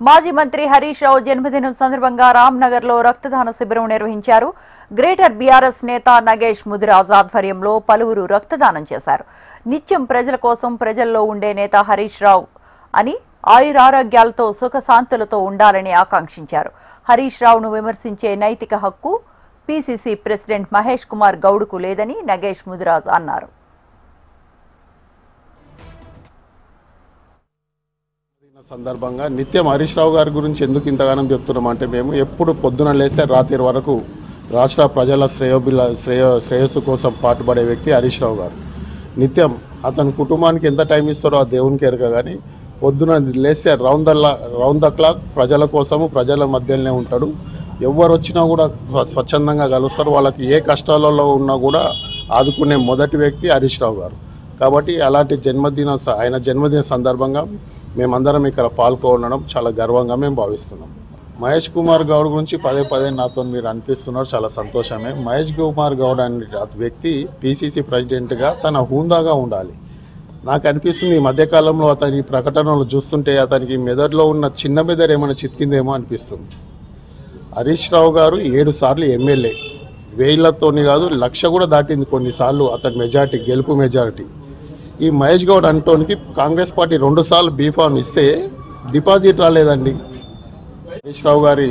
మాజీ మంత్రి హరీష్ రావు జన్మదినం సందర్భంగా రామ్నగర్ లో రక్తదాన శిబిరం నిర్వహించారు. గ్రేటర్ బీఆర్ఎస్ నేత నగేష్ ముదిరాజ్ ఆధ్వర్యంలో పలువురు రక్తదానం చేశారు. నిత్యం ప్రజల కోసం ప్రజల్లో ఉండే నేత హరీష్ రావు అని ఆయురారోగ్యాలతో సుఖశాంతులతో ఉండాలని ఆకాంక్షించారు. హరీష్ రావును విమర్శించే నైతిక హక్కు పీసీసీ ప్రెసిడెంట్ మహేష్ కుమార్ గౌడ్కు లేదని నగేష్ ముదిరాజ్ అన్నారు. సందర్భంగా నిత్యం హరీష్ రావు గారి గురించి ఎందుకు ఇంతగానం చెప్తున్నామంటే, మేము ఎప్పుడు పొద్దున లేస్తే రాత్రి వరకు రాష్ట్ర ప్రజల శ్రేయస్సు కోసం పాటుపడే వ్యక్తి హరీష్ రావు గారు. నిత్యం అతని కుటుంబానికి ఎంత టైం ఇస్తాడో ఆ దేవునికి ఎరక, కానీ పొద్దున లేస్తే రౌండ్ ద క్లాక్ ప్రజల కోసము ప్రజల మధ్యలోనే ఉంటాడు. ఎవరు వచ్చినా కూడా స్వచ్ఛందంగా కలుస్తారు. వాళ్ళకి ఏ కష్టాలలో ఉన్నా కూడా ఆదుకునే మొదటి వ్యక్తి హరీష్ రావు గారు. కాబట్టి అలాంటి ఆయన జన్మదిన సందర్భంగా మేమందరం ఇక్కడ పాల్గొనడం చాలా గర్వంగా మేము భావిస్తున్నాం. మహేష్ కుమార్ గౌడ్ గురించి పదే నాతో మీరు అనిపిస్తున్నారు, చాలా సంతోషమే. మహేష్ కుమార్ గౌడ్ అనే వ్యక్తి పీసీసీ ప్రెసిడెంట్గా తన హూందాగా ఉండాలి. నాకు అనిపిస్తుంది ఈ మధ్యకాలంలో అతని ప్రకటనలు చూస్తుంటే అతనికి మెదడులో ఉన్న చిన్న మెదడు ఏమైనా చితికిందేమో అనిపిస్తుంది. హరీష్ రావు గారు 7 సార్లు ఎమ్మెల్యే, 1000తోని కాదు 1,00,000 కూడా దాటింది కొన్నిసార్లు అతని గెలుపు మెజారిటీ. ఈ మహేష్ గౌడ్ అంటోనికి కాంగ్రెస్ పార్టీ 2 సార్లు బీఫామ్ ఇస్తే డిపాజిట్ రాలేదండి. హరీష్ రావు గారి